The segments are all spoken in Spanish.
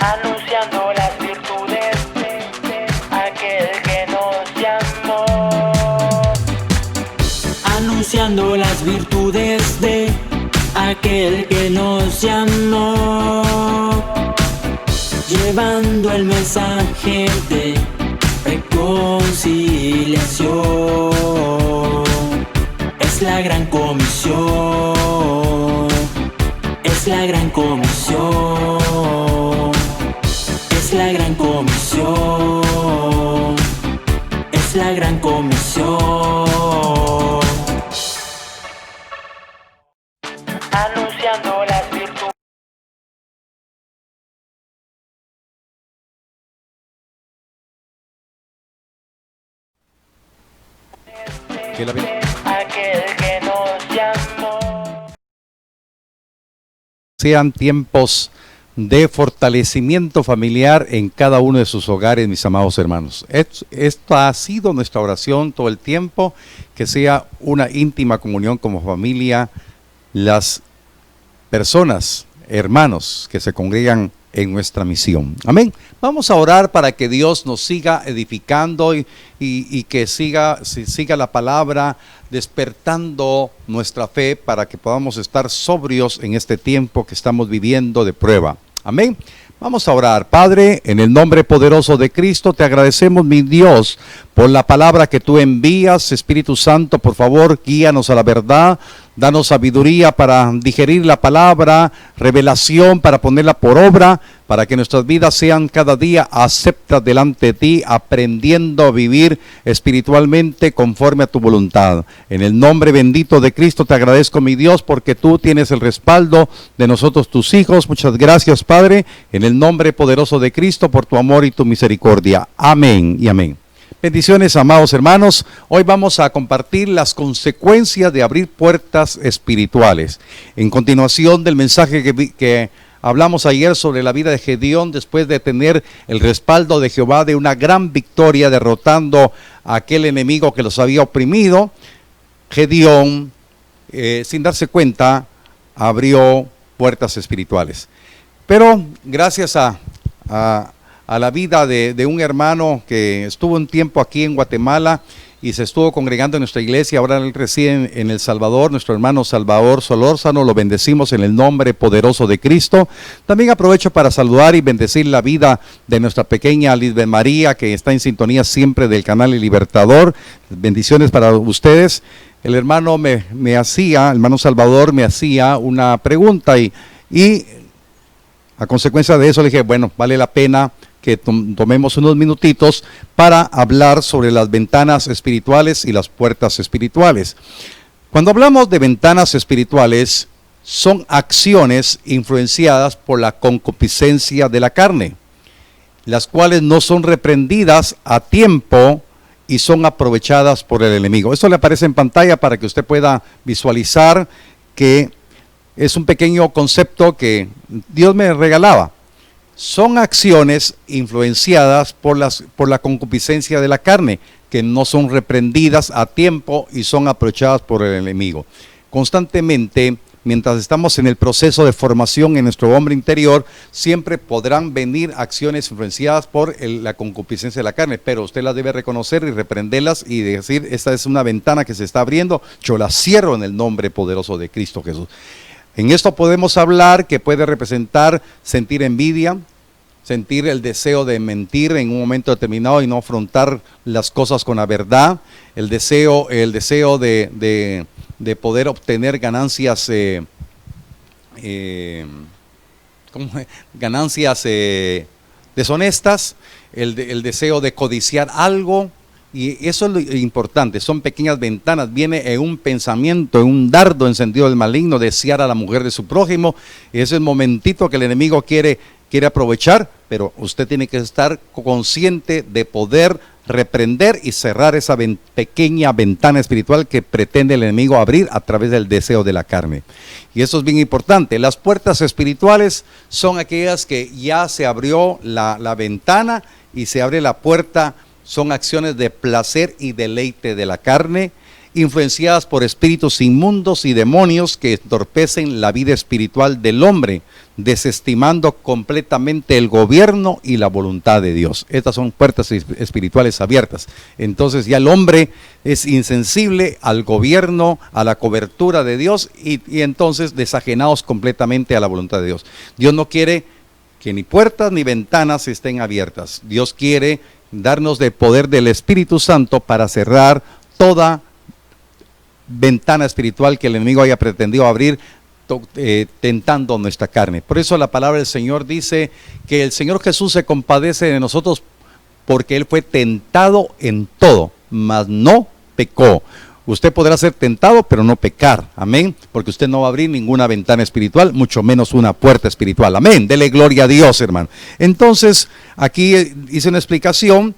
anunciando las virtudes de aquel que nos llamó. Anunciando las virtudes de aquel que nos llamó. Llevando el mensaje de reconciliación. Es la gran comisión. Es la gran comisión. Es la gran comisión. Es la gran comisión. Anunciando las virtudes. Aquel que nos llamó. Sean tiempos de fortalecimiento familiar en cada uno de sus hogares, mis amados hermanos. Esto ha sido nuestra oración todo el tiempo, que sea una íntima comunión como familia, las personas, hermanos que se congregan en nuestra misión. Amén. Vamos a orar para que Dios nos siga edificando y que siga la palabra despertando nuestra fe para que podamos estar sobrios en este tiempo que estamos viviendo de prueba. Amén. Vamos a orar. Padre, en el nombre poderoso de Cristo, te agradecemos, mi Dios, por la palabra que tú envías. Espíritu Santo, por favor, guíanos a la verdad. Danos sabiduría para digerir la palabra, revelación para ponerla por obra, para que nuestras vidas sean cada día aceptas delante de ti, aprendiendo a vivir espiritualmente conforme a tu voluntad. En el nombre bendito de Cristo te agradezco, mi Dios, porque tú tienes el respaldo de nosotros, tus hijos. Muchas gracias, Padre, en el nombre poderoso de Cristo, por tu amor y tu misericordia. Amén y amén. Bendiciones, amados hermanos. Hoy vamos a compartir las consecuencias de abrir puertas espirituales. En continuación del mensaje que hablamos ayer sobre la vida de Gedeón, después de tener el respaldo de Jehová de una gran victoria derrotando a aquel enemigo que los había oprimido, Gedeón, sin darse cuenta, abrió puertas espirituales. Pero gracias a la vida de un hermano que estuvo un tiempo aquí en Guatemala y se estuvo congregando en nuestra iglesia, ahora él reside en El Salvador, nuestro hermano Salvador Solórzano, lo bendecimos en el nombre poderoso de Cristo. También aprovecho para saludar y bendecir la vida de nuestra pequeña Lisbeth María, que está en sintonía siempre del canal El Libertador. Bendiciones para ustedes. El hermano hermano Salvador me hacía una pregunta y a consecuencia de eso le dije, bueno, vale la pena que tomemos unos minutitos para hablar sobre las ventanas espirituales y las puertas espirituales. Cuando hablamos de ventanas espirituales, son acciones influenciadas por la concupiscencia de la carne, las cuales no son reprendidas a tiempo y son aprovechadas por el enemigo. Esto le aparece en pantalla para que usted pueda visualizar que es un pequeño concepto que Dios me regalaba. Son acciones influenciadas por la concupiscencia de la carne, que no son reprendidas a tiempo y son aprovechadas por el enemigo. Constantemente, mientras estamos en el proceso de formación en nuestro hombre interior, siempre podrán venir acciones influenciadas por la concupiscencia de la carne, pero usted las debe reconocer y reprenderlas y decir, esta es una ventana que se está abriendo, yo la cierro en el nombre poderoso de Cristo Jesús. En esto podemos hablar que puede representar sentir envidia, sentir el deseo de mentir en un momento determinado y no afrontar las cosas con la verdad, el deseo de poder obtener ganancias, deshonestas, el deseo de codiciar algo. Y eso es lo importante, son pequeñas ventanas, viene en un pensamiento, en un dardo encendido del maligno, desear a la mujer de su prójimo, y ese es el momentito que el enemigo quiere aprovechar, pero usted tiene que estar consciente de poder reprender y cerrar esa pequeña ventana espiritual que pretende el enemigo abrir a través del deseo de la carne. Y eso es bien importante. Las puertas espirituales son aquellas que ya se abrió la ventana y se abre la puerta. Son acciones de placer y deleite de la carne, influenciadas por espíritus inmundos y demonios que entorpecen la vida espiritual del hombre, desestimando completamente el gobierno y la voluntad de Dios. Estas son puertas espirituales abiertas. Entonces ya el hombre es insensible al gobierno, a la cobertura de Dios y entonces desajenados completamente a la voluntad de Dios. Dios no quiere que ni puertas ni ventanas estén abiertas. Dios quiere darnos el poder del Espíritu Santo para cerrar toda ventana espiritual que el enemigo haya pretendido abrir, tentando nuestra carne. Por eso la palabra del Señor dice que el Señor Jesús se compadece de nosotros porque Él fue tentado en todo, mas no pecó. Usted podrá ser tentado, pero no pecar, amén, porque usted no va a abrir ninguna ventana espiritual, mucho menos una puerta espiritual, amén. Dele gloria a Dios, hermano. Entonces, aquí hice una explicación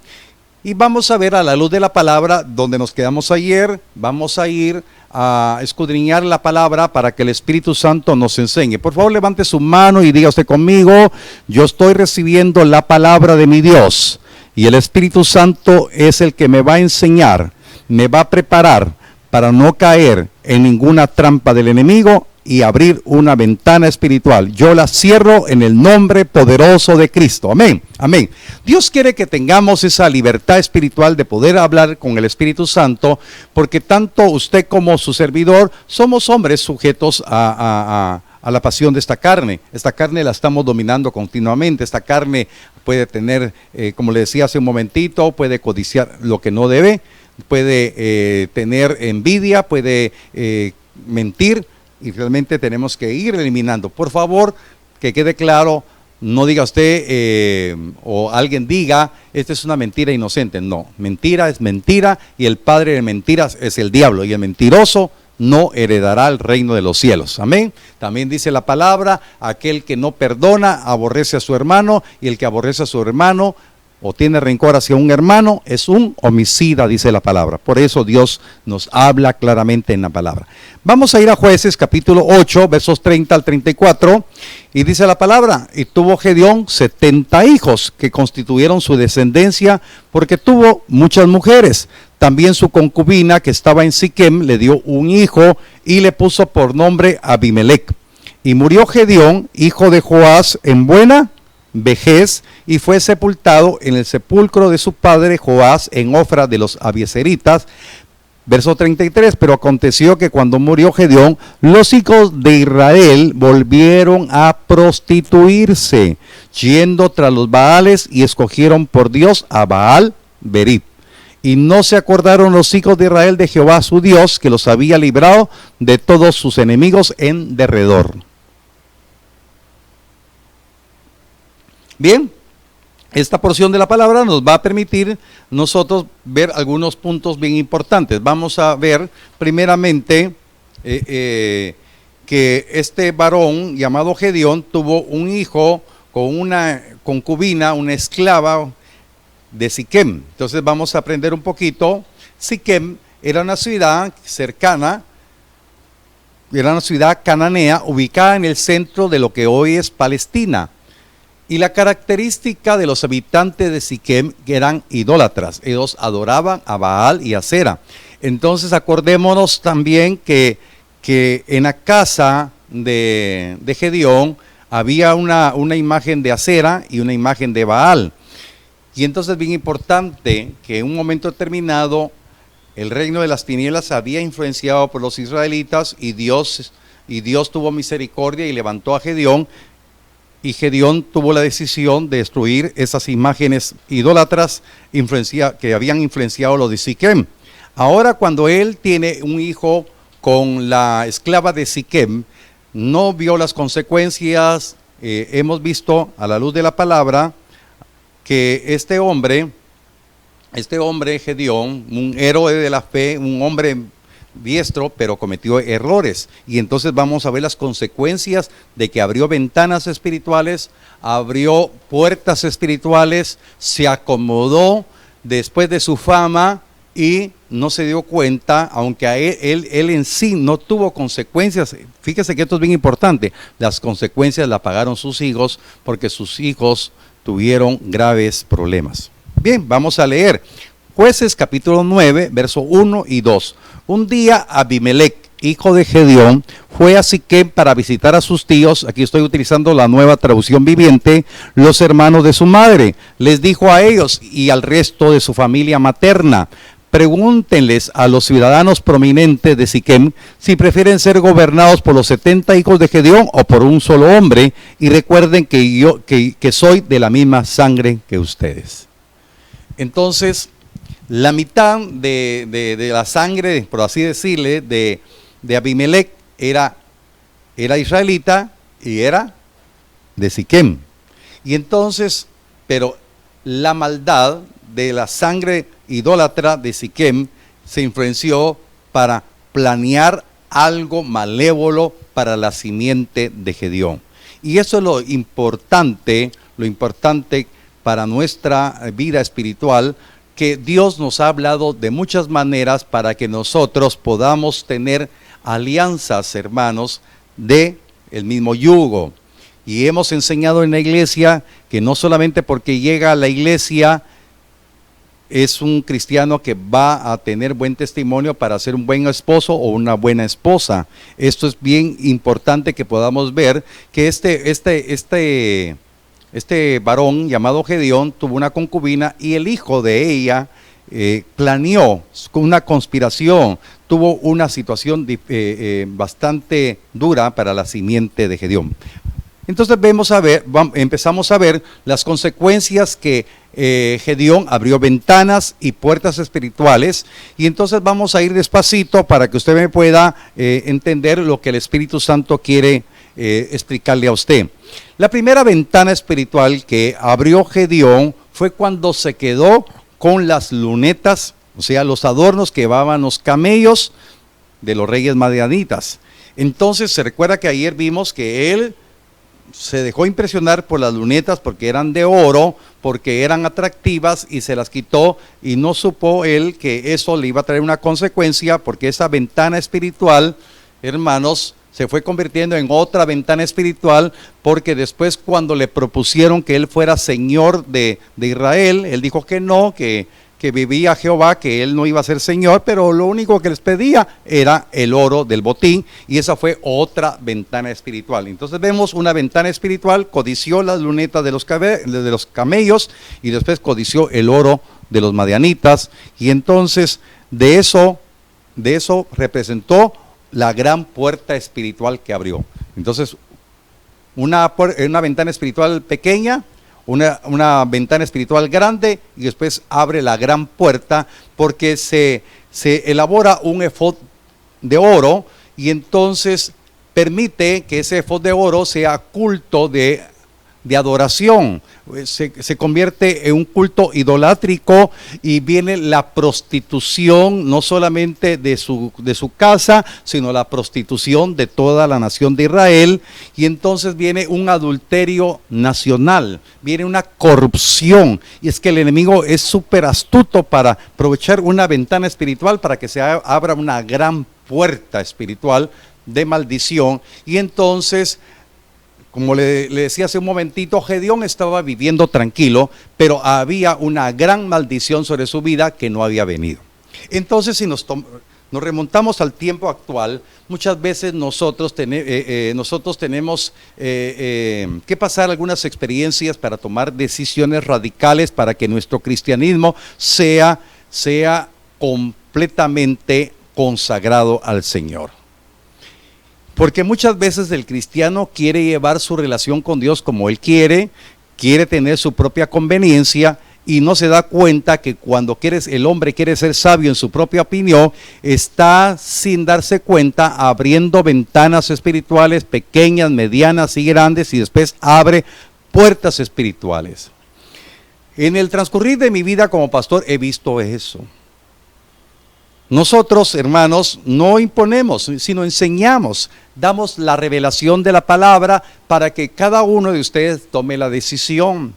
y vamos a ver a la luz de la palabra, donde nos quedamos ayer, vamos a ir a escudriñar la palabra para que el Espíritu Santo nos enseñe. Por favor, levante su mano y diga usted conmigo: yo estoy recibiendo la palabra de mi Dios y el Espíritu Santo es el que me va a enseñar, me va a preparar para no caer en ninguna trampa del enemigo y abrir una ventana espiritual. Yo la cierro en el nombre poderoso de Cristo. Amén, amén. Dios quiere que tengamos esa libertad espiritual de poder hablar con el Espíritu Santo, porque tanto usted como su servidor somos hombres sujetos a la pasión de esta carne. Esta carne la estamos dominando continuamente. Esta carne puede tener, como le decía hace un momentito, puede codiciar lo que no debe, puede tener envidia, puede mentir, y realmente tenemos que ir eliminando. Por favor, que quede claro, no diga usted o alguien diga, esta es una mentira inocente. No, mentira es mentira y el padre de mentiras es el diablo, y el mentiroso no heredará el reino de los cielos. Amén. También dice la palabra: aquel que no perdona aborrece a su hermano, y el que aborrece a su hermano o tiene rencor hacia un hermano es un homicida, dice la palabra. Por eso Dios nos habla claramente en la palabra. Vamos a ir a Jueces capítulo 8, versos 30 al 34, y dice la palabra: y tuvo Gedeón 70 hijos que constituyeron su descendencia, porque tuvo muchas mujeres. También su concubina, que estaba en Siquem, le dio un hijo y le puso por nombre Abimelec. Y murió Gedeón, hijo de Joás, en buena vejez, y fue sepultado en el sepulcro de su padre Joás en Ofra de los Abiezeritas. Verso 33, pero aconteció que cuando murió Gedeón, los hijos de Israel volvieron a prostituirse, yendo tras los Baales, y escogieron por Dios a Baal Berith. Y no se acordaron los hijos de Israel de Jehová su Dios, que los había librado de todos sus enemigos en derredor. Bien, esta porción de la palabra nos va a permitir nosotros ver algunos puntos bien importantes. Vamos a ver primeramente que este varón llamado Gedeón tuvo un hijo con una concubina, una esclava de Siquem. Entonces vamos a aprender un poquito. Siquem era una ciudad cercana, era una ciudad cananea ubicada en el centro de lo que hoy es Palestina. Y la característica de los habitantes de Siquem eran idólatras. Ellos adoraban a Baal y a Sera. Entonces acordémonos también que en la casa de Gedeón había una imagen de Asera y una imagen de Baal. Y entonces es bien importante que en un momento determinado el reino de las tinieblas había influenciado por los israelitas, y Dios tuvo misericordia y levantó a Gedeón. Y Gedeón tuvo la decisión de destruir esas imágenes idólatras que habían influenciado a los de Siquem. Ahora, cuando él tiene un hijo con la esclava de Siquem, no vio las consecuencias. Hemos visto a la luz de la palabra que este hombre Gedeón, un héroe de la fe, un hombre diestro, pero cometió errores. Y entonces vamos a ver las consecuencias de que abrió ventanas espirituales, abrió puertas espirituales, se acomodó después de su fama y no se dio cuenta, aunque a él en sí no tuvo consecuencias. Fíjese que esto es bien importante. Las consecuencias las pagaron sus hijos, porque sus hijos tuvieron graves problemas. Bien, vamos a leer Jueces capítulo 9, verso 1 y 2. Un día Abimelec, hijo de Gedeón, fue a Siquem para visitar a sus tíos, aquí estoy utilizando la Nueva Traducción Viviente, los hermanos de su madre. Les dijo a ellos y al resto de su familia materna: pregúntenles a los ciudadanos prominentes de Siquem si prefieren ser gobernados por los 70 hijos de Gedeón o por un solo hombre, y recuerden que soy de la misma sangre que ustedes. Entonces, la mitad de la sangre, por así decirle, de Abimelech era israelita y era de Siquem. Y entonces, pero la maldad de la sangre idólatra de Siquem se influenció para planear algo malévolo para la simiente de Gedeón. Y eso es lo importante para nuestra vida espiritual, que Dios nos ha hablado de muchas maneras para que nosotros podamos tener alianzas, hermanos, de el mismo yugo. Y hemos enseñado en la iglesia que no solamente porque llega a la iglesia es un cristiano que va a tener buen testimonio para ser un buen esposo o una buena esposa. Esto es bien importante que podamos ver que este varón llamado Gedeón tuvo una concubina y el hijo de ella planeó con una conspiración, tuvo una situación bastante dura para la simiente de Gedeón. Entonces empezamos a ver las consecuencias que Gedeón abrió ventanas y puertas espirituales, y entonces vamos a ir despacito para que usted me pueda entender lo que el Espíritu Santo quiere explicarle a usted. La primera ventana espiritual que abrió Gedeón fue cuando se quedó con las lunetas, o sea, los adornos que llevaban los camellos de los reyes madianitas. Entonces se recuerda que ayer vimos que él se dejó impresionar por las lunetas porque eran de oro, porque eran atractivas, y se las quitó, y no supo él que eso le iba a traer una consecuencia, porque esa ventana espiritual, hermanos, se fue convirtiendo en otra ventana espiritual, porque después cuando le propusieron que él fuera señor de Israel, él dijo que no, que vivía Jehová, que él no iba a ser señor, pero lo único que les pedía era el oro del botín, y esa fue otra ventana espiritual. Entonces vemos una ventana espiritual, codició las lunetas de los camellos, y después codició el oro de los madianitas, y entonces de eso representó la gran puerta espiritual que abrió. Entonces, una ventana espiritual pequeña, una ventana espiritual grande, y después abre la gran puerta, porque se elabora un efod de oro, y entonces permite que ese efod de oro sea culto de adoración. Se convierte en un culto idolátrico, y viene la prostitución no solamente de su casa, sino la prostitución de toda la nación de Israel, y entonces viene un adulterio nacional, viene una corrupción, y es que el enemigo es súper astuto para aprovechar una ventana espiritual para que se abra una gran puerta espiritual de maldición. Y entonces, como le decía hace un momentito, Gedeón estaba viviendo tranquilo, pero había una gran maldición sobre su vida que no había venido. Entonces, si nos remontamos al tiempo actual, muchas veces nosotros tenemos que pasar algunas experiencias para tomar decisiones radicales para que nuestro cristianismo sea completamente consagrado al Señor. Porque muchas veces el cristiano quiere llevar su relación con Dios como él quiere tener su propia conveniencia, y no se da cuenta que cuando el hombre quiere ser sabio en su propia opinión, está sin darse cuenta abriendo ventanas espirituales pequeñas, medianas y grandes, y después abre puertas espirituales. En el transcurrir de mi vida como pastor he visto eso. Nosotros, hermanos, no imponemos, sino enseñamos, damos la revelación de la palabra para que cada uno de ustedes tome la decisión.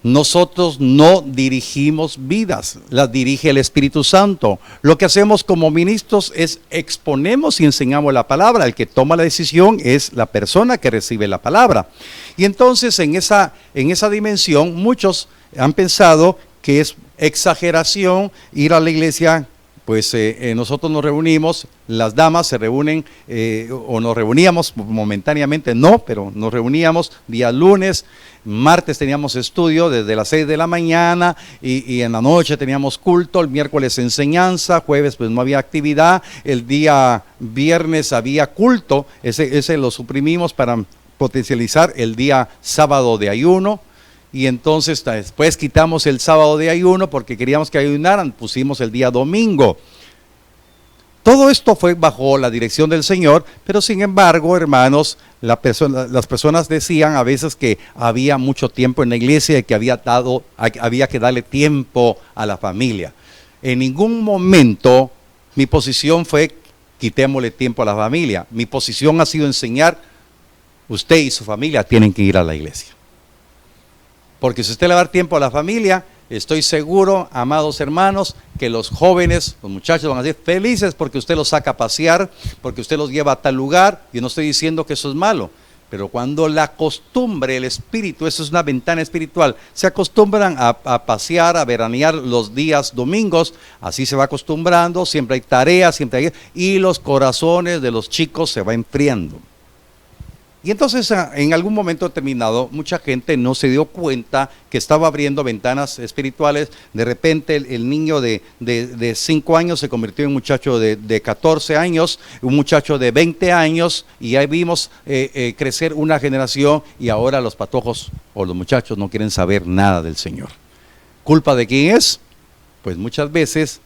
Nosotros no dirigimos vidas, las dirige el Espíritu Santo. Lo que hacemos como ministros es exponemos y enseñamos la palabra. El que toma la decisión es la persona que recibe la palabra. Y entonces en esa dimensión muchos han pensado que es exageración ir a la iglesia pues nosotros nos reunimos, las damas se reúnen, o nos reuníamos momentáneamente, no, pero nos reuníamos día lunes, martes teníamos estudio desde las 6 de la mañana y en la noche teníamos culto, el miércoles enseñanza, jueves pues no había actividad, el día viernes había culto, ese lo suprimimos para potencializar el día sábado de ayuno. Y entonces después quitamos el sábado de ayuno porque queríamos que ayunaran, pusimos el día domingo. Todo esto fue bajo la dirección del Señor, pero sin embargo, hermanos, las personas decían a veces que había mucho tiempo en la iglesia y que había que darle tiempo a la familia. En ningún momento mi posición fue quitémosle tiempo a la familia. Mi posición ha sido enseñar, usted y su familia tienen que ir a la iglesia. Porque si usted le va a dar tiempo a la familia, estoy seguro, amados hermanos, que los jóvenes, los muchachos van a ser felices porque usted los saca a pasear, porque usted los lleva a tal lugar. Yo no estoy diciendo que eso es malo, pero cuando la costumbre, el espíritu, eso es una ventana espiritual, se acostumbran a pasear, a veranear los días domingos, así se va acostumbrando, siempre hay tareas, y los corazones de los chicos se van enfriando. Y entonces en algún momento determinado mucha gente no se dio cuenta que estaba abriendo ventanas espirituales. De repente el niño de 5 años se convirtió en un muchacho de 14 años, un muchacho de 20 años, y ahí vimos crecer una generación, y ahora los patojos o los muchachos no quieren saber nada del Señor. ¿Culpa de quién es? Pues muchas veces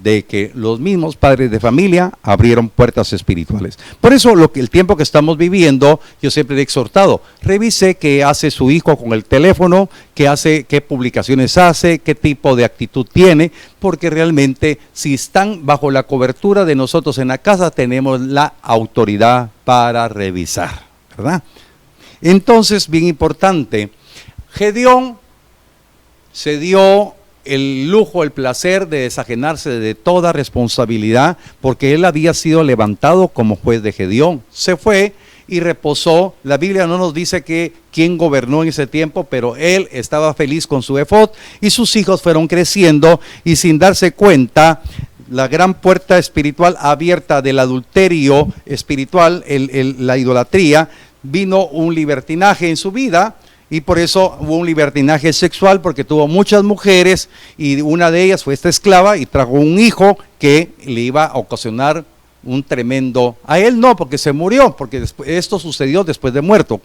de que los mismos padres de familia abrieron puertas espirituales. Por eso el tiempo que estamos viviendo, yo siempre he exhortado, revise qué hace su hijo con el teléfono, qué publicaciones hace, qué tipo de actitud tiene, porque realmente si están bajo la cobertura de nosotros en la casa, tenemos la autoridad para revisar, ¿verdad? Entonces, bien importante, Gedeón se dio el lujo, el placer de desajenarse de toda responsabilidad, porque él había sido levantado como juez de Gedeón. Se fue y reposó. La Biblia no nos dice quién gobernó en ese tiempo, pero él estaba feliz con su efod, y sus hijos fueron creciendo, y sin darse cuenta, la gran puerta espiritual abierta del adulterio espiritual, la idolatría, vino un libertinaje en su vida. Y por eso hubo un libertinaje sexual, porque tuvo muchas mujeres, y una de ellas fue esta esclava, y trajo un hijo que le iba a ocasionar un tremendo, a él no, porque se murió, porque esto sucedió después de muerto.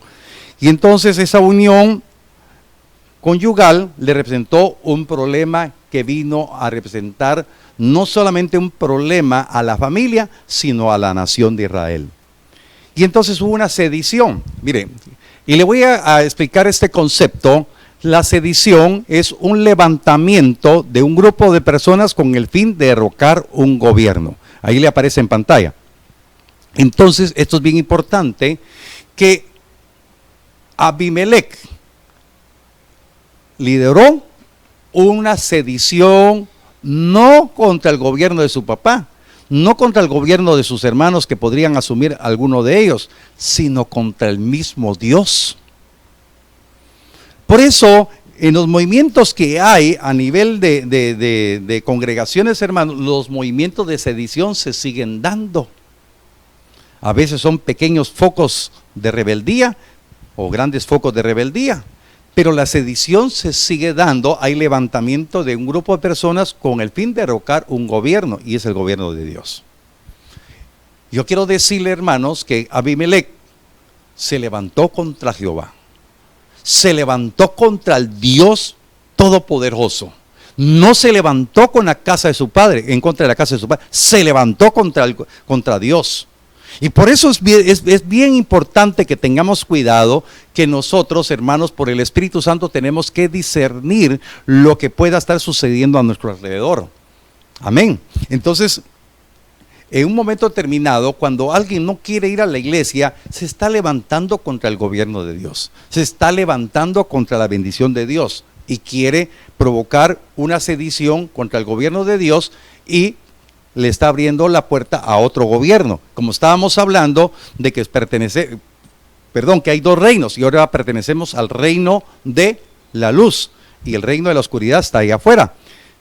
Y entonces esa unión conyugal le representó un problema que vino a representar no solamente un problema a la familia, sino a la nación de Israel. Y entonces hubo una sedición. Mire, y le voy a explicar este concepto. La sedición es un levantamiento de un grupo de personas con el fin de derrocar un gobierno. Ahí le aparece en pantalla. Entonces, esto es bien importante, que Abimelech lideró una sedición no contra el gobierno de su papá, no contra el gobierno de sus hermanos que podrían asumir alguno de ellos, sino contra el mismo Dios. Por eso, en los movimientos que hay a nivel de congregaciones, hermanos, los movimientos de sedición se siguen dando. A veces son pequeños focos de rebeldía o grandes focos de rebeldía, pero la sedición se sigue dando. Hay levantamiento de un grupo de personas con el fin de derrocar un gobierno, y es el gobierno de Dios. Yo quiero decirle, hermanos, que Abimelech se levantó contra Jehová, se levantó contra el Dios Todopoderoso. No se levantó con la casa de su padre, en contra de la casa de su padre, se levantó contra Dios. Y por eso es bien importante que tengamos cuidado, que nosotros, hermanos, por el Espíritu Santo tenemos que discernir lo que pueda estar sucediendo a nuestro alrededor. Amén. Entonces, en un momento determinado, cuando alguien no quiere ir a la iglesia, se está levantando contra el gobierno de Dios, se está levantando contra la bendición de Dios, y quiere provocar una sedición contra el gobierno de Dios, y le está abriendo la puerta a otro gobierno. Como estábamos hablando de que que hay dos reinos, y ahora pertenecemos al reino de la luz, y el reino de la oscuridad está ahí afuera.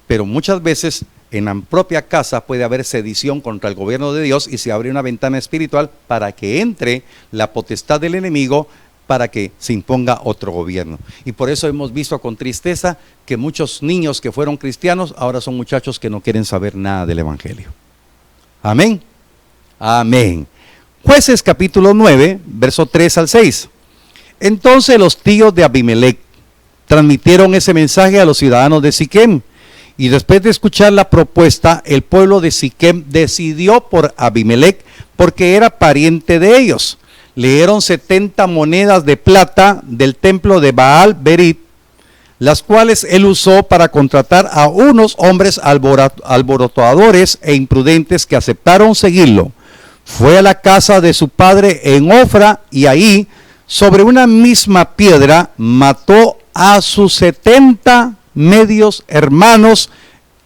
Pero muchas veces en la propia casa puede haber sedición contra el gobierno de Dios y se abre una ventana espiritual para que entre la potestad del enemigo, para que se imponga otro gobierno. Y por eso hemos visto con tristeza que muchos niños que fueron cristianos ahora son muchachos que no quieren saber nada del evangelio. Amén. Amén. Jueces capítulo 9, verso 3 al 6. Entonces los tíos de Abimelec transmitieron ese mensaje a los ciudadanos de Siquem, y después de escuchar la propuesta, el pueblo de Siquem decidió por Abimelec porque era pariente de ellos. Le dieron 70 monedas de plata del templo de Baal Berit, las cuales él usó para contratar a unos hombres alborotadores e imprudentes que aceptaron seguirlo. Fue a la casa de su padre en Ofra y ahí, sobre una misma piedra, mató a sus 70 medios hermanos,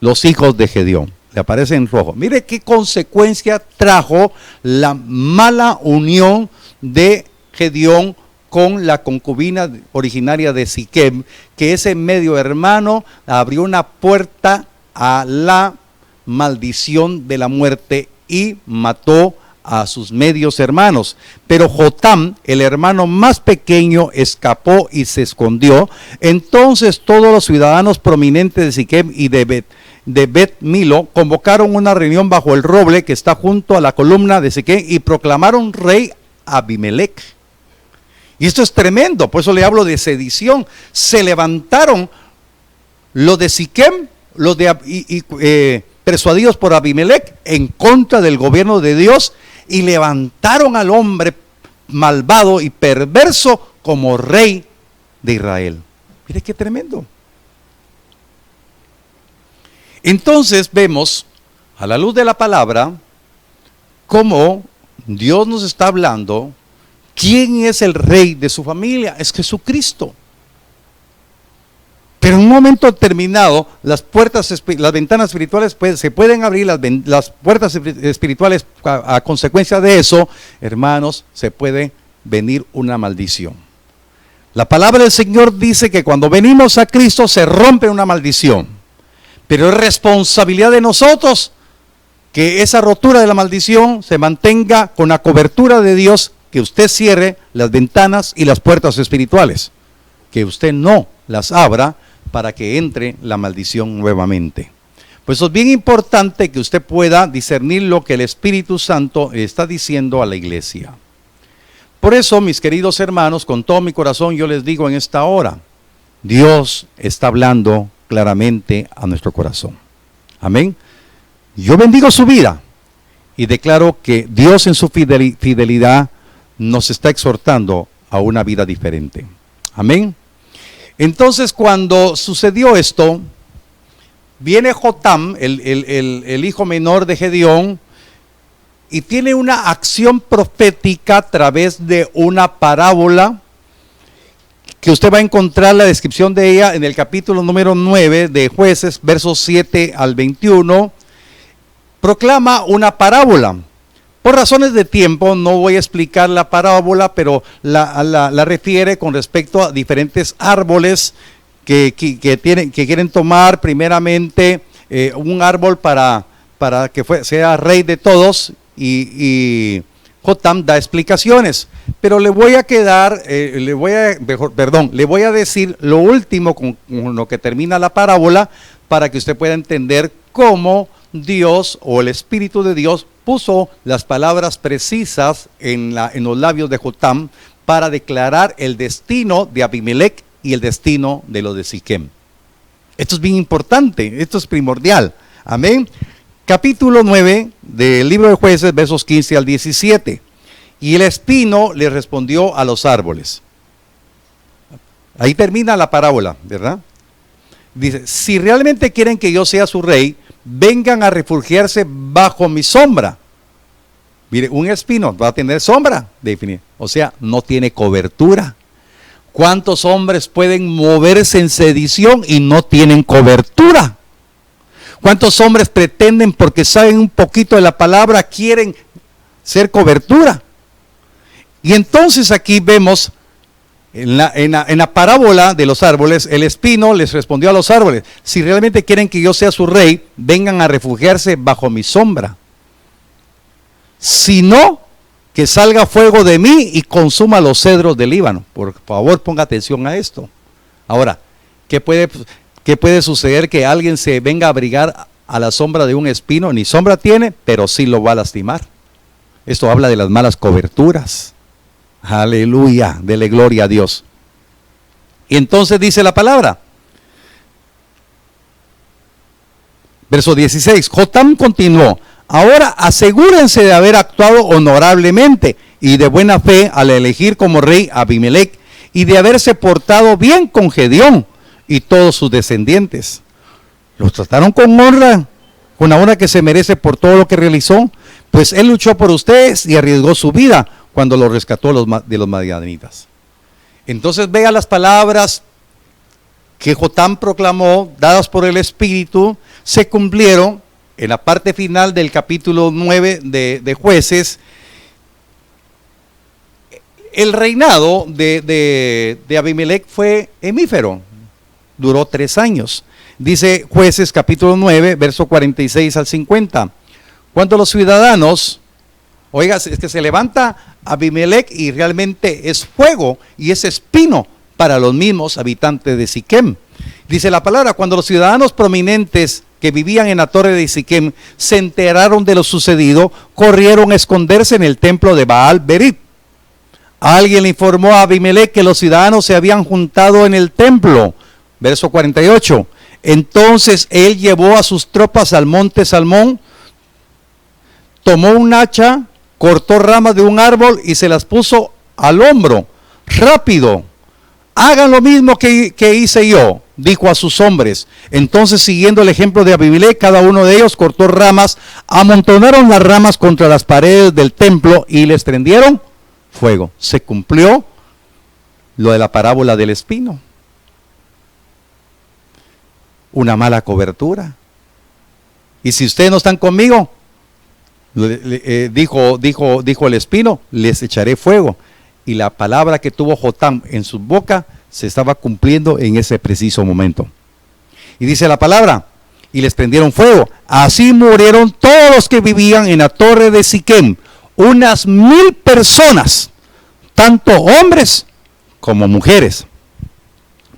los hijos de Gedeón. Le aparece en rojo. Mire qué consecuencia trajo la mala unión de Gedeón con la concubina originaria de Siquem, que ese medio hermano abrió una puerta a la maldición de la muerte y mató a sus medios hermanos. Pero Jotam, el hermano más pequeño, escapó y se escondió. Entonces todos los ciudadanos prominentes de Siquem y de Bet Milo convocaron una reunión bajo el roble que está junto a la columna de Siquem y proclamaron rey Abimelec. Y esto es tremendo, por eso le hablo de sedición. Se levantaron los de Siquem, persuadidos por Abimelec, en contra del gobierno de Dios, y levantaron al hombre malvado y perverso como rey de Israel. Mire qué tremendo. Entonces vemos, a la luz de la palabra, cómo Dios nos está hablando. ¿Quién es el rey de su familia? Es Jesucristo. Pero en un momento determinado, las ventanas espirituales se pueden abrir, las puertas espirituales a consecuencia de eso, hermanos, se puede venir una maldición. La palabra del Señor dice que cuando venimos a Cristo se rompe una maldición, pero es responsabilidad de nosotros que esa rotura de la maldición se mantenga con la cobertura de Dios, que usted cierre las ventanas y las puertas espirituales, que usted no las abra para que entre la maldición nuevamente. Pues eso es bien importante que usted pueda discernir lo que el Espíritu Santo está diciendo a la iglesia. Por eso, mis queridos hermanos, con todo mi corazón yo les digo en esta hora, Dios está hablando claramente a nuestro corazón. Amén. Yo bendigo su vida y declaro que Dios en su fidelidad nos está exhortando a una vida diferente. Amén. Entonces, cuando sucedió esto, viene Jotam, el hijo menor de Gedeón, y tiene una acción profética a través de una parábola, que usted va a encontrar la descripción de ella en el capítulo número 9 de Jueces, versos 7 al 21, proclama una parábola. Por razones de tiempo no voy a explicar la parábola, pero la refiere con respecto a diferentes árboles que quieren tomar primeramente un árbol para que sea rey de todos, y Jotam da explicaciones. Pero le voy a decir lo último con lo que termina la parábola, para que usted pueda entender cómo Dios o el Espíritu de Dios puso las palabras precisas en los labios de Jotam para declarar el destino de Abimelec y el destino de los de Siquem. Esto es bien importante, esto es primordial. Amén. Capítulo 9 del libro de Jueces, versos 15 al 17. Y el espino le respondió a los árboles. Ahí termina la parábola, ¿verdad? Dice, si realmente quieren que yo sea su rey, vengan a refugiarse bajo mi sombra. Mire, un espino va a tener sombra, o sea, no tiene cobertura. ¿Cuántos hombres pueden moverse en sedición y no tienen cobertura? ¿Cuántos hombres pretenden, porque saben un poquito de la palabra, quieren ser cobertura? Y entonces aquí vemos En la parábola de los árboles, el espino les respondió a los árboles: si realmente quieren que yo sea su rey, vengan a refugiarse bajo mi sombra. Si no, que salga fuego de mí y consuma los cedros del Líbano. Por favor, ponga atención a esto. Ahora, ¿qué puede suceder? Que alguien se venga a abrigar a la sombra de un espino. Ni sombra tiene, pero sí lo va a lastimar. Esto habla de las malas coberturas. Aleluya, dele gloria a Dios. Y entonces dice la palabra, verso 16, Jotam continuó: ahora asegúrense de haber actuado honorablemente y de buena fe al elegir como rey a Abimelec, y de haberse portado bien con Gedeón y todos sus descendientes. Los trataron con honra, con la honra que se merece por todo lo que realizó, pues él luchó por ustedes y arriesgó su vida cuando lo rescató de los madianitas. Entonces vea las palabras que Jotam proclamó, dadas por el Espíritu, se cumplieron en la parte final del capítulo 9 de Jueces. El reinado de Abimelec fue efímero, duró 3 años. Dice Jueces capítulo 9, verso 46 al 50. Cuando los ciudadanos, oiga, es que se levanta Abimelec y realmente es fuego y es espino para los mismos habitantes de Siquem. Dice la palabra: cuando los ciudadanos prominentes que vivían en la torre de Siquem se enteraron de lo sucedido, corrieron a esconderse en el templo de Baal Berith. Alguien le informó a Abimelec que los ciudadanos se habían juntado en el templo. Verso 48. Entonces él llevó a sus tropas al monte Salmón, tomó un hacha, cortó ramas de un árbol y se las puso al hombro. Rápido, hagan lo mismo que hice yo, dijo a sus hombres. Entonces, siguiendo el ejemplo de Abimelec, cada uno de ellos cortó ramas, amontonaron las ramas contra las paredes del templo y les prendieron fuego. Se cumplió lo de la parábola del espino. Una mala cobertura. Y si ustedes no están conmigo, dijo el espino, les echaré fuego. Y la palabra que tuvo Jotam en su boca se estaba cumpliendo en ese preciso momento. Y dice la palabra: y les prendieron fuego. Así murieron todos los que vivían en la torre de Siquem, unas 1000 personas, tanto hombres como mujeres.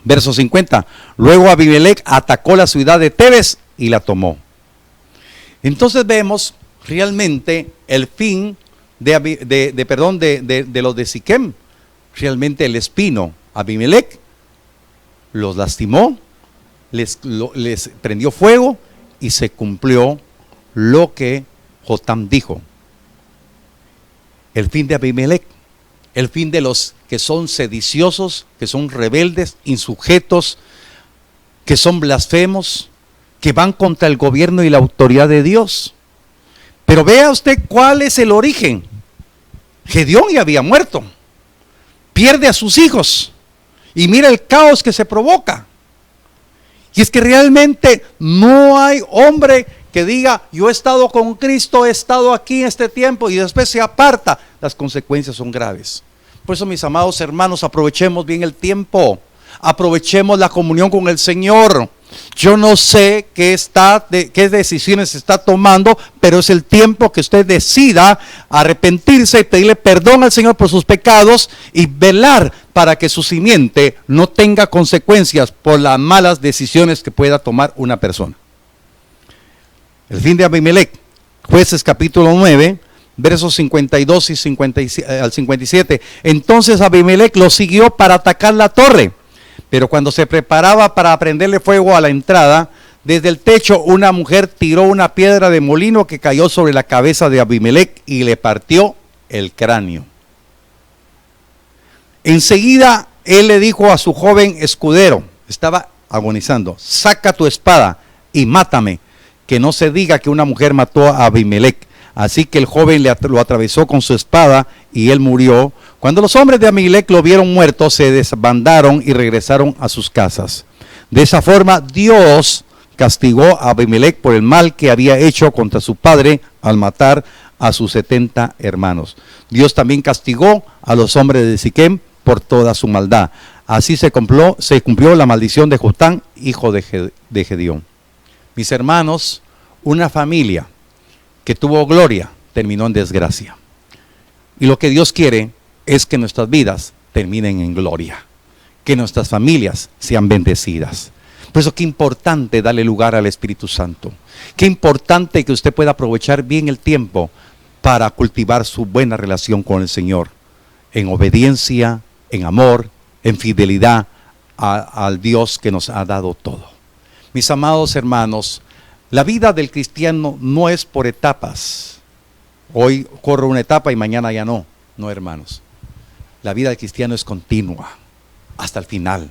Verso 50. Luego Abimelec atacó la ciudad de Tebes y la tomó. Entonces vemos realmente el fin de los de Siquem. Realmente el espino Abimelec los lastimó, les prendió fuego y se cumplió lo que Jotam dijo. El fin de Abimelec, el fin de los que son sediciosos, que son rebeldes, insujetos, que son blasfemos, que van contra el gobierno y la autoridad de Dios. Pero vea usted cuál es el origen. Gedeón ya había muerto, pierde a sus hijos y mira el caos que se provoca. Y es que realmente no hay hombre que diga: yo he estado con Cristo, he estado aquí en este tiempo, y después se aparta. Las consecuencias son graves. Por eso, mis amados hermanos, aprovechemos bien el tiempo, aprovechemos la comunión con el Señor. Yo no sé qué decisiones está tomando, pero es el tiempo que usted decida arrepentirse y pedirle perdón al Señor por sus pecados y velar para que su simiente no tenga consecuencias por las malas decisiones que pueda tomar una persona. El fin de Abimelec, Jueces capítulo 9, versos 52 al 57. Entonces Abimelec lo siguió para atacar la torre. Pero cuando se preparaba para prenderle fuego a la entrada, desde el techo una mujer tiró una piedra de molino que cayó sobre la cabeza de Abimelec y le partió el cráneo. Enseguida él le dijo a su joven escudero, estaba agonizando: saca tu espada y mátame, que no se diga que una mujer mató a Abimelec. Así que el joven lo atravesó con su espada y él murió. Cuando los hombres de Abimelec lo vieron muerto, se desbandaron y regresaron a sus casas. De esa forma, Dios castigó a Abimelec por el mal que había hecho contra su padre al matar a sus 70 hermanos. Dios también castigó a los hombres de Siquem por toda su maldad. Así se cumplió la maldición de Jotán, hijo de Gedeón. Mis hermanos, una familia que tuvo gloria terminó en desgracia. Y lo que Dios quiere es que nuestras vidas terminen en gloria, que nuestras familias sean bendecidas. Por eso qué importante darle lugar al Espíritu Santo. Qué importante que usted pueda aprovechar bien el tiempo para cultivar su buena relación con el Señor, en obediencia, en amor, en fidelidad al Dios que nos ha dado todo. Mis amados hermanos, la vida del cristiano no es por etapas. Hoy corro una etapa y mañana ya no. No, hermanos. La vida del cristiano es continua, hasta el final.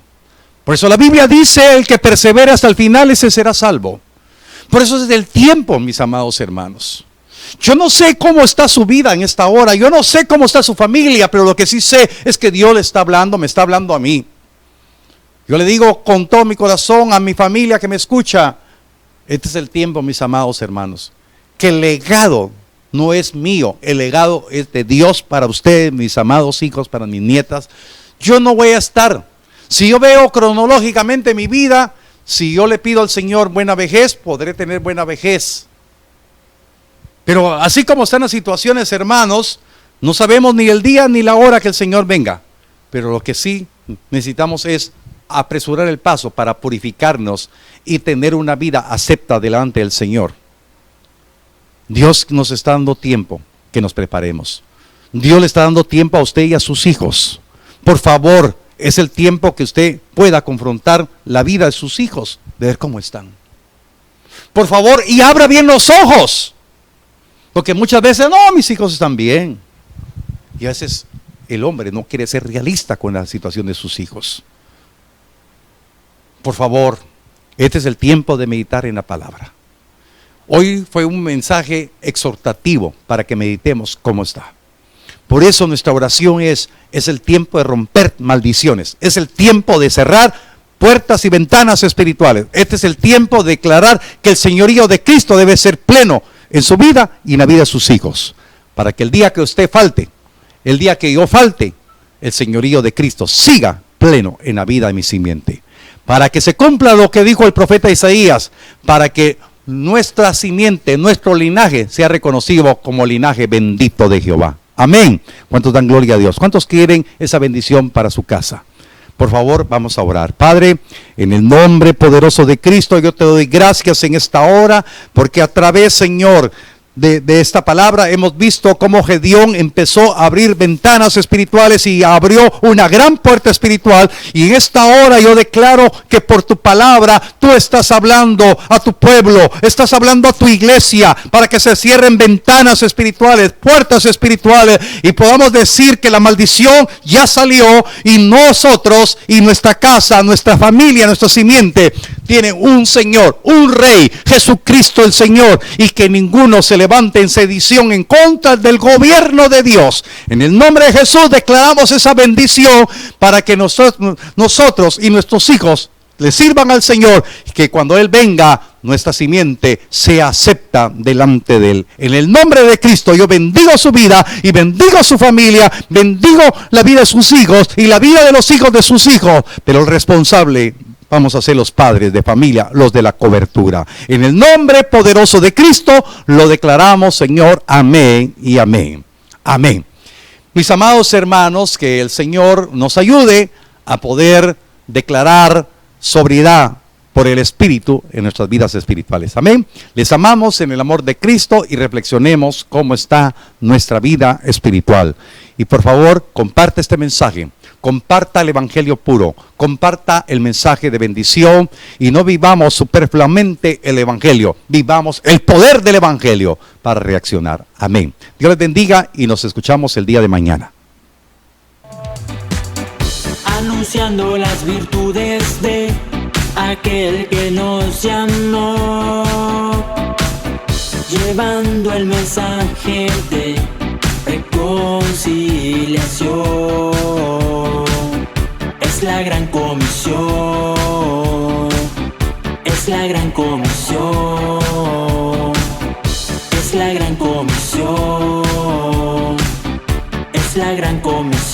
Por eso la Biblia dice, el que persevera hasta el final, ese será salvo. Por eso es el tiempo, mis amados hermanos. Yo no sé cómo está su vida en esta hora, yo no sé cómo está su familia, pero lo que sí sé es que Dios le está hablando, me está hablando a mí. Yo le digo con todo mi corazón a mi familia que me escucha, este es el tiempo, mis amados hermanos, que el legado no es mío, el legado es de Dios para ustedes, mis amados hijos, para mis nietas. Yo no voy a estar, si yo veo cronológicamente mi vida, si yo le pido al Señor buena vejez, podré tener buena vejez. Pero así como están las situaciones, hermanos, no sabemos ni el día ni la hora que el Señor venga. Pero lo que sí necesitamos es apresurar el paso para purificarnos y tener una vida acepta delante del Señor. Dios nos está dando tiempo que nos preparemos. Dios le está dando tiempo a usted y a sus hijos. Por favor, es el tiempo que usted pueda confrontar la vida de sus hijos, de ver cómo están. Por favor, y abra bien los ojos. Porque muchas veces, no, mis hijos están bien. Y a veces el hombre no quiere ser realista con la situación de sus hijos. Por favor, este es el tiempo de meditar en la palabra. Hoy fue un mensaje exhortativo para que meditemos cómo está. Por eso nuestra oración es el tiempo de romper maldiciones. Es el tiempo de cerrar puertas y ventanas espirituales. Este es el tiempo de declarar que el señorío de Cristo debe ser pleno en su vida y en la vida de sus hijos. Para que el día que usted falte, el día que yo falte, el señorío de Cristo siga pleno en la vida de mi simiente. Para que se cumpla lo que dijo el profeta Isaías, para que nuestra simiente, nuestro linaje sea reconocido como linaje bendito de Jehová. Amén. ¿Cuántos dan gloria a Dios? ¿Cuántos quieren esa bendición para su casa? Por favor, vamos a orar. Padre, en el nombre poderoso de Cristo, yo te doy gracias en esta hora, porque a través, Señor, de esta palabra hemos visto cómo Gedeón empezó a abrir ventanas espirituales y abrió una gran puerta espiritual. Y en esta hora yo declaro que por tu palabra tú estás hablando a tu pueblo, estás hablando a tu iglesia, para que se cierren ventanas espirituales, puertas espirituales, y podamos decir que la maldición ya salió y nosotros y nuestra casa, nuestra familia, nuestra simiente tiene un Señor, un Rey, Jesucristo el Señor, y que ninguno se levante en sedición en contra del gobierno de Dios. En el nombre de Jesús declaramos esa bendición para que nosotros y nuestros hijos le sirvan al Señor, y que cuando Él venga, nuestra simiente sea acepta delante de Él. En el nombre de Cristo yo bendigo su vida y bendigo su familia, bendigo la vida de sus hijos y la vida de los hijos de sus hijos, pero el responsable vamos a ser los padres de familia, los de la cobertura. En el nombre poderoso de Cristo lo declaramos, Señor. Amén y amén. Amén. Mis amados hermanos, que el Señor nos ayude a poder declarar sobriedad por el Espíritu en nuestras vidas espirituales. Amén. Les amamos en el amor de Cristo y reflexionemos cómo está nuestra vida espiritual. Y por favor, comparte este mensaje. Comparta el evangelio puro, comparta el mensaje de bendición y no vivamos superfluamente el evangelio, vivamos el poder del evangelio para reaccionar. Amén. Dios les bendiga y nos escuchamos el día de mañana. Anunciando las virtudes de aquel que nos llamó, llevando el mensaje de reconciliación. Es la gran comisión, es la gran comisión, es la gran comisión, es la gran comisión.